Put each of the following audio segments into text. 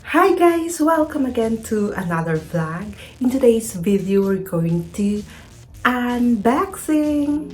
Hi guys! Welcome again to another vlog. In today's video, we're going to unboxing!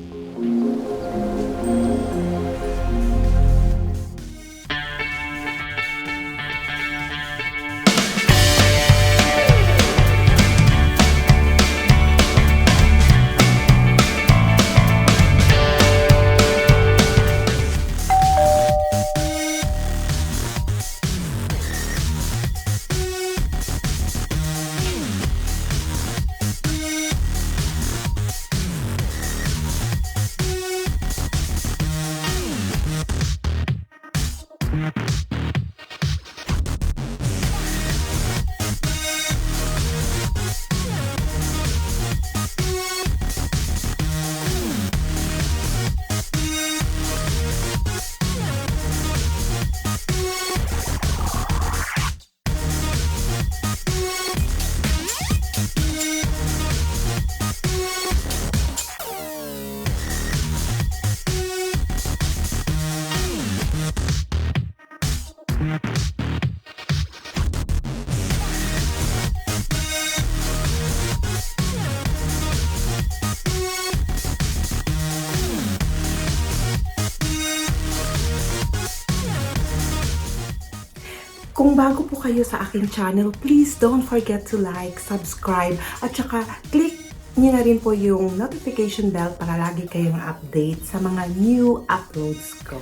Kung bago po kayo sa aking channel, please don't forget to like, subscribe, at saka click niyo na rin po yung notification bell para lagi kayong update sa mga new uploads ko.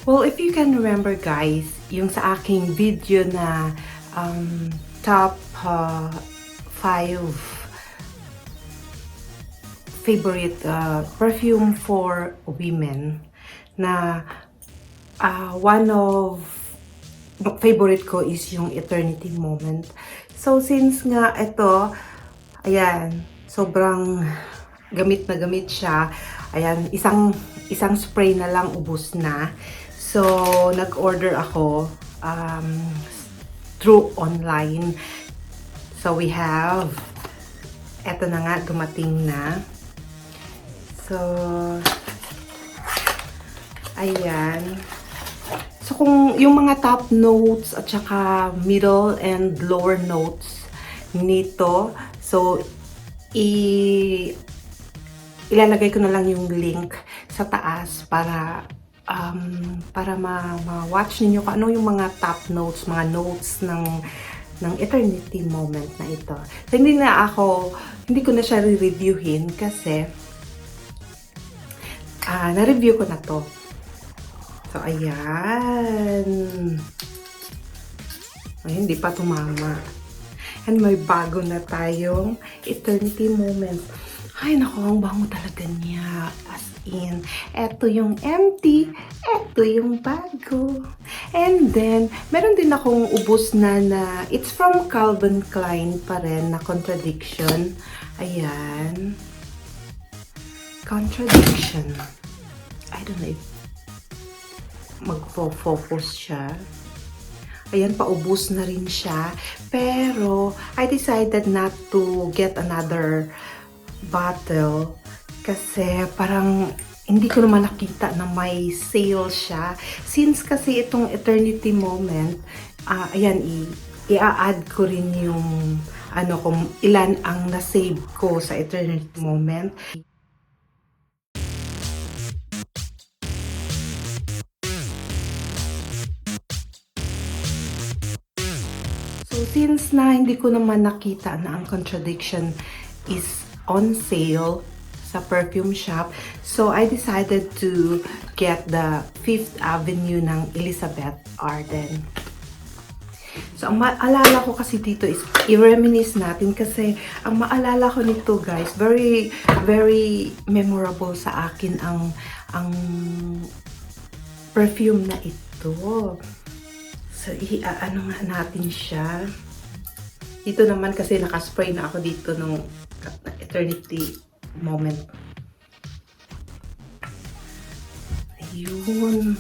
Well, if you can remember guys, yung sa aking video na top 5 favorite perfume for women na one of favorite ko is yung Eternity Moment. So, since nga ito, ayan, sobrang gamit na gamit siya. Ayan, isang spray na lang, ubos na. So, nag-order ako through online. So, we have, eto na nga, dumating na. So, ayan. So, kung yung mga top notes at saka middle and lower notes nito, so, ilalagay ko na lang yung link sa taas para ma-watch ninyo kung ano yung mga top notes, mga notes ng Eternity Moment na ito. So, hindi ko na siya re-reviewin kasi na-review ko na to. So, ayan. Ay, hindi pa tumama. And may bago na tayong Eternity Moment. Ay, naku, ang bango talaga niya. As in, eto yung empty, eto yung bago. And then, meron din akong ubos na it's from Calvin Klein pa rin na Contradiction. Ayan. Contradiction. I don't know if magfo-focus siya. Ayan, paubos na rin siya. Pero, I decided not to get another bottle kasi parang hindi ko naman nakita na may sale siya. Since kasi itong Eternity Moment, ayan, i-add ko rin yung kung ilan ang na-save ko sa Eternity Moment. So, since na hindi ko naman nakita na ang Contradiction is on sale sa Perfume Shop, so I decided to get the 5th Avenue ng Elizabeth Arden. So, ang maalala ko kasi dito is, i-reminisce natin kasi ang maalala ko nito guys, very, very memorable sa akin ang perfume na ito. So, ano nga natin siya. Dito naman kasi nakaspray na ako dito ng Eternity Moment. Ayun.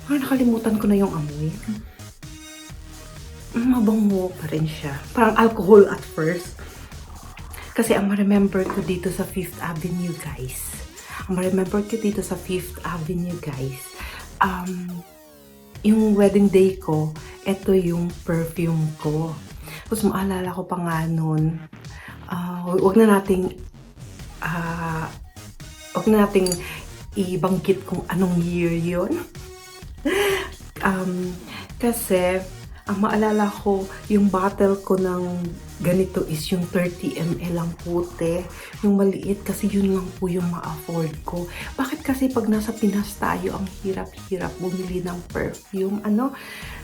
Nakalimutan ko na yung amoy. Mabango pa rin siya. Parang alcohol at first. Kasi ang ma-remember ko dito sa 5th Avenue, guys. Ang ma-remember ko dito sa 5th Avenue, guys. yung wedding day ko, ito yung perfume ko. Tapos maalala ko pa nga nun, wag na nating ibanggit kung anong year yun. Kasi, ang maalala ko, yung bottle ko ng ganito is yung 30 ml ang puti. Yung maliit kasi yun lang po yung ma-afford ko. Bakit kasi pag nasa Pinas tayo, ang hirap-hirap bumili ng perfume, ano?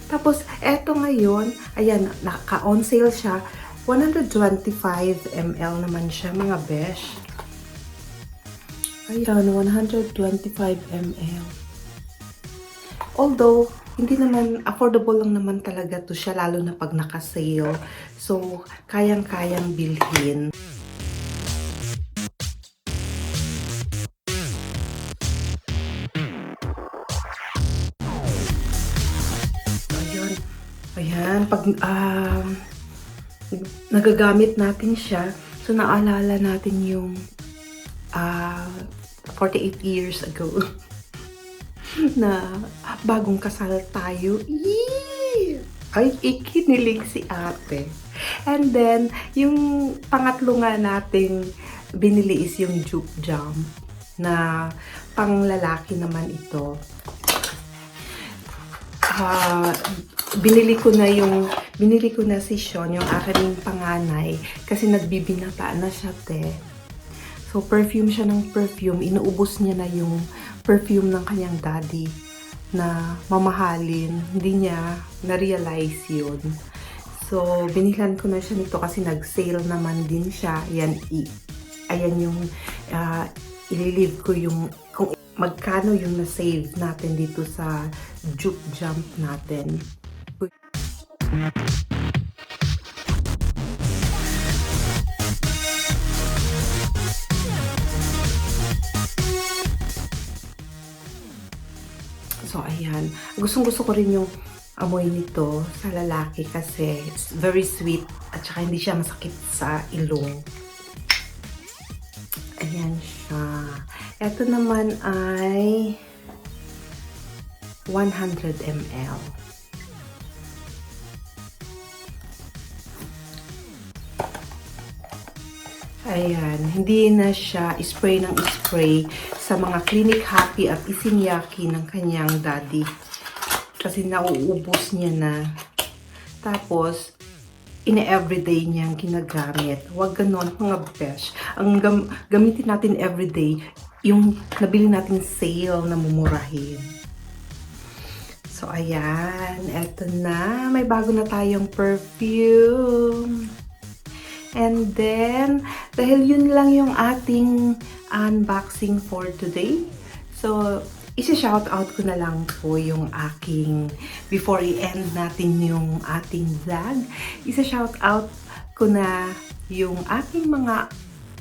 Tapos, eto ngayon, ayan, naka-on sale siya. 125 ml naman siya, mga besh. Ayan, 125 ml. Although, hindi naman, affordable lang naman talaga to siya, lalo na pag naka-sale. So, kayang-kayang bilhin. Ayan, pag nagagamit natin siya, so naalala natin yung 48 years ago na bagong kasal tayo. Ay, ikinilig si ate. And then, yung pangatlo nga nating binili is yung Joop Jump na panglalaki naman ito. Binili ko na si Sean, yung aking panganay, kasi nagbibinata na siya, te. So, perfume siya ng perfume. Inuubos niya na yung perfume ng kanyang daddy na mamahalin. Hindi niya na-realize yun. So, binilan ko na siya nito kasi nag-sale naman din siya. Ayan yung ililive ko yung kung magkano yung na-save natin dito sa Joop Jump natin. So, ayan. Gustong-gusto ko rin yung amoy nito sa lalaki kasi it's very sweet at saka hindi siya masakit sa ilong. Ayan siya. Ito naman ay 100 ml. Ayan, hindi na siya spray ng spray sa mga clinic happy at isinyaki ng kanyang daddy. Kasi nauubos niya na. Tapos, everyday niyang ginagamit. Huwag ganon, mga besh. Ang gamitin natin everyday, yung nabili natin sale na mumurahin. So, ayan. Eto na. May bago na tayong perfume. And then, dahil yun lang yung ating unboxing for today. So, isi-shoutout ko na lang po yung aking, before i-end natin yung ating vlog, isi-shoutout ko na yung aking mga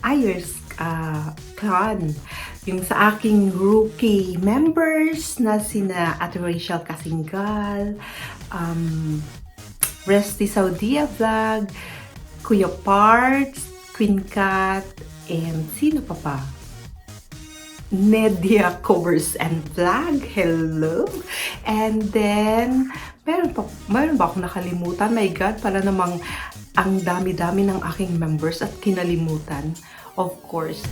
Ayers Clan. Yung sa aking rookie members na sina Ate Rachel Casingal, Resty Saudia vlog, Kuya Pardz, Kween Katt, and sino pa pa? Nedia covers and vlog. Hello! And then, meron ba akong nakalimutan? My God, para namang ang dami-dami ng aking members at kinalimutan. Of course.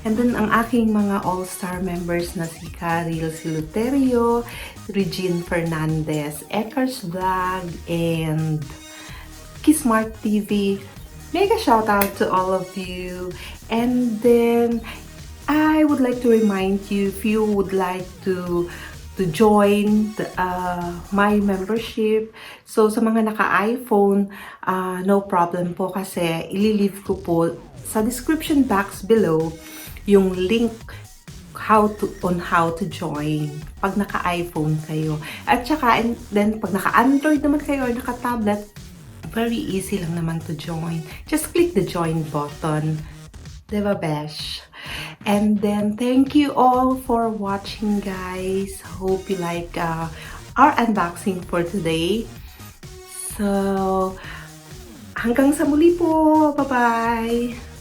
And then, ang aking mga all-star members na si Carrel Siloterio, Regine Fernandez, Eckers vlog, and Kizzmark TV. Mega shout out to all of you. And then, I would like to remind you, if you would like to join my membership. So, sa mga naka-iPhone, no problem po kasi ililive ko po sa description box below yung link on how to join pag naka-iPhone kayo. At saka, and then, pag naka-Android naman kayo or naka-tablet, very easy lang naman to join. Just click the join button. Diba, besh? And then, thank you all for watching, guys. Hope you like our unboxing for today. So, hanggang sa muli po. Bye-bye!